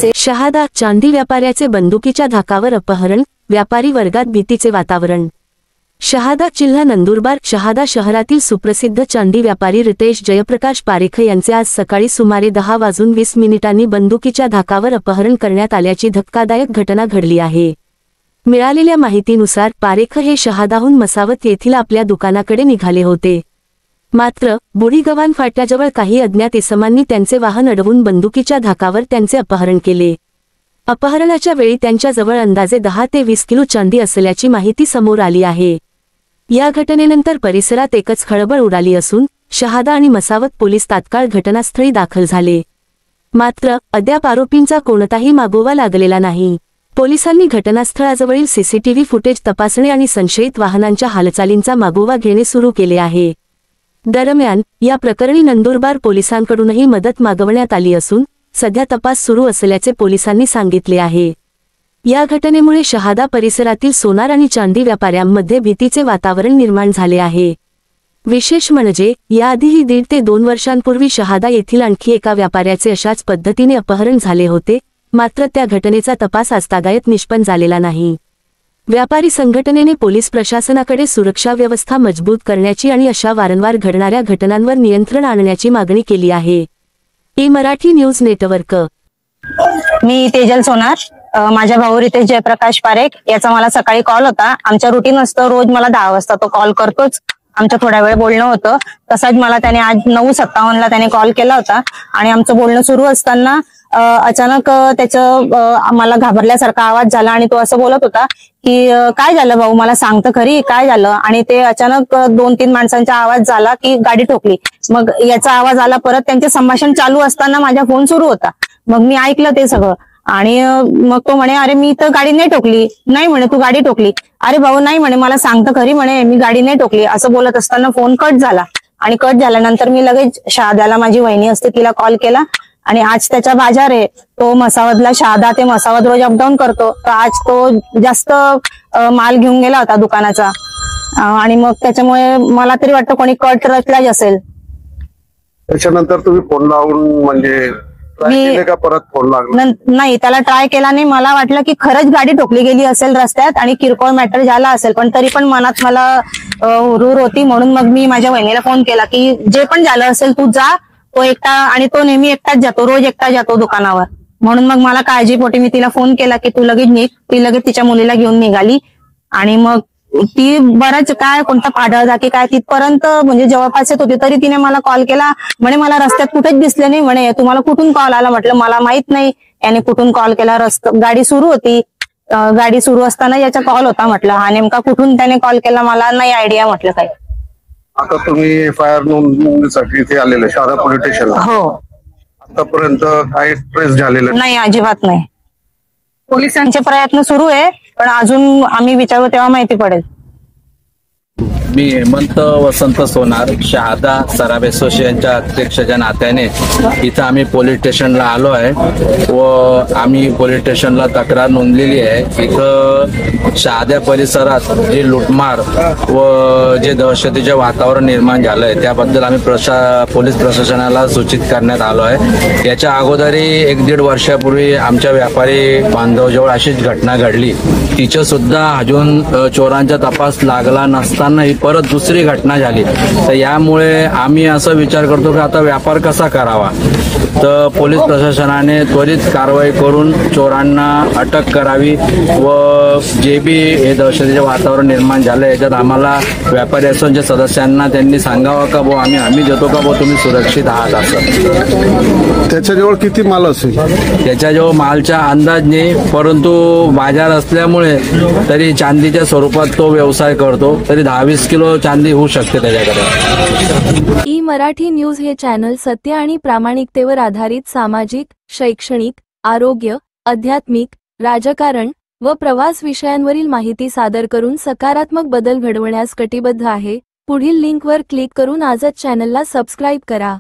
व्हायचे। शहादा चांदी व्यापाऱ्याचे बंदुकीच्या धाकावर अपहरण, व्यापारी वर्गात भीतीचे वातावरण। शहादा जिल्हा नंदुरबार। शहादा शहरातील सुप्रसिद्ध चांदी व्यापारी रितेश जयप्रकाश पारेख यांचे आज सकाळी सुमारे 10:20 बंदुकीच्या धाकावर अपहरण करण्यात आल्याची धक्कादायक घटना घडली आहे। मिळालेल्या माहितीनुसार पारेख हे शहादाहून मसावत येथील आपल्या दुकानाकडे निघाले होते। मात्र बुढीगव्हाण फाट्याजवळ काही अज्ञात इसमांनी त्यांचे वाहन अडवून बंदुकीच्या धाकावर त्यांचे अपहरण केले। अपहरणाच्या वेळी त्यांच्याजवळ अंदाजे 10 ते 20 किलो चांदी असल्याची माहिती समोर आली आहे। या घटनेनंतर परिसरात एकच खळबळ उडाली असून शहादा आणि मसावत पोलीस तात्काळ घटनास्थळी दाखल झाले। मात्र अद्याप आरोपींचा कोणताही मागोवा लागलेला नाही। पोलिसांनी घटनास्थळाजवळील सीसीटीव्ही फुटेज तपासणे आणि संशयित वाहनांच्या हालचालींचा मागोवा घेणे सुरू केले आहे। दरम्यान या प्रकरणी नंदुरबार पोलिसांकडूनही मदत मागवण्यात आली असून सध्या तपास सुरू असल्याचे पोलिसांनी सांगितले आहे। या घटनेमुळे शहादा परिसरातील सोनार आणि चांदी व्यापाऱ्यांमध्ये भीतीचे वातावरण निर्माण झाले आहे। विशेष म्हणजे याआधीही 1.5 ते 2 वर्षांपूर्वी शहादा येथील आणखी एका व्यापाऱ्याचे अशाच पद्धतीने अपहरण झाले होते, मात्र त्या घटनेचा तपास आजतागायत निष्पन्न झालेला नाही। व्यापारी संघटनेने पोलीस प्रशासनाकडे सुरक्षा व्यवस्था मजबूत करण्याची आणि अशा वारंवार घडणाऱ्या घटनांवर नियंत्रण आणण्याची मागणी केली आहे। Marathi news network. मी तेजल सोनार, माझा भाऊ रितेश जयप्रकाश पारेख याचा मला सकाळी कॉल होता। आमचा रुटीन असतं, रोज मला 10 वाजता तो कॉल करतोच। आमचं थोड्या वेळ बोलणं होतं, तसाच मला त्याने आज 9:57 त्याने कॉल केला होता आणि आमचं बोलणं सुरू असताना अचानक त्याचं मला घाबरल्यासारखा आवाज झाला आणि तो असं बोलत होता की काय झालं भाऊ, मला सांगतं खरी काय झालं। आणि ते अचानक 2-3 माणसांचा आवाज झाला की गाडी ठोकली। मग याचा आवाज आला, परत त्यांचे संभाषण चालू असताना माझा फोन सुरू होता। मग मी ऐकलं ते सगळं आणि मग तो म्हणे अरे मी तर गाडी नाही ठोकली। नाही म्हणे तू गाडी ठोकली। अरे भाऊ नाही म्हणे, मला सांगतं खरी म्हणे, मी गाडी नाही ठोकली। असं बोलत असताना फोन कट झाला आणि कट झाल्यानंतर मी लगेच शहाद्याला, माझी वहिनी असते तिला कॉल केला आणि आज त्याचा बाजार आहे, तो मसावतला शहादा ते मसावत रोज अपडाऊन करतो, तर आज तो जास्त माल घेऊन गेला होता दुकानाचा आणि मग त्याच्यामुळे मला तरी वाटतं कोणी कट रचलाच असेल। त्याच्यानंतर तुम्ही फोन लावून म्हणजे परत फोन लागला नाही, त्याला ट्राय केला नाही। मला वाटलं की खरंच गाडी ठोकली गेली असेल रस्त्यात आणि किरकोळ मॅटर झाला असेल, पण तरी पण मनात मला हुरूर होती, म्हणून मग मी माझ्या वहिनीला फोन केला की जे पण झालं असेल तू जा। तो एकटा, आणि तो नेहमी एकटाच जातो, रोज एकटा जातो दुकानावर, म्हणून मग मला काळजीपोटी मी तिला फोन केला की तू लगेच निघ। ती लगेच तिच्या मुलीला घेऊन निघाली आणि मग ती बराच काय कोणता पाडळ जाकी काय तिथपर्यंत म्हणजे जवळपास येत होती, तरी तिने मला कॉल केला। म्हणे मला रस्त्यात कुठेच दिसले नाही म्हणे, तुम्हाला कुठून कॉल आला? म्हटलं मला माहित नाही याने कुठून कॉल केला। गाडी सुरू होती, गाडी सुरू असताना याचा कॉल होता। म्हटलं हा नेमका कुठून त्याने कॉल केला मला नाही आयडिया म्हटलं काय। आता तुम्ही एफआयआर नोंदणीसाठी इथे आलेले शहादा पोलीस स्टेशनला? हो। आतापर्यंत काही ट्रेस झालेलं नाही, अजिबात नाही। पोलिसांचे प्रयत्न सुरू आहे, पण अजून आम्ही विचारू तेव्हा माहिती पडेल। मी हेमंत वसंत सोनार, शहादा सराफ असोसिएशनच्या अध्यक्षाच्या नात्याने इथं आम्ही पोलीस स्टेशनला आलो आहे व आम्ही पोलीस स्टेशनला तक्रार नोंदलेली आहे। इथं शहादा परिसरात जे लुटमार व जे दहशतीचे वातावरण निर्माण झालं आहे त्याबद्दल आम्ही पोलीस प्रशासनाला सूचित करण्यात आलो आहे। याच्या अगोदरही 1-1.5 वर्षापूर्वी आमच्या व्यापारी बांधवजवळ अशीच घटना घडली, तिचं सुद्धा अजून चोरांचा तपास लागला नसताना ही परत दुसरी घटना झाली। तर यामुळे आम्ही असं विचार करतो की आता व्यापार कसा करावा, तर पोलीस प्रशासनाने त्वरित कारवाई करून चोरांना अटक करावी व जे बी हे दहशतीचे वातावरण निर्माण झालं याच्यात आम्हाला व्यापारी असोसिएशनच्या सदस्यांना त्यांनी सांगावं का भाऊ आम्ही हमी देतो का भाऊ तुम्ही सुरक्षित आहात असं। त्याच्याजवळ किती माल असेल? त्याच्याजवळ मालचा अंदाज नाही, परंतु बाजार असल्यामुळे तरी चांदीच्या स्वरूपात तो व्यवसाय करतो, तरी 10-20 किलो चांदी होऊ शकते त्याच्याकडे। मराठी न्यूज हे चॅनल सत्य आणि प्रामाणिकतेवर आधारित सामाजिक, शैक्षणिक, आरोग्य, आध्यात्मिक, राजकारण व प्रवास विषयांवरील माहिती सादर करून सकारात्मक बदल घडवण्यास कटिबद्ध आहे। पुढील लिंकवर क्लिक करून आजच चॅनलला सबस्क्राईब करा।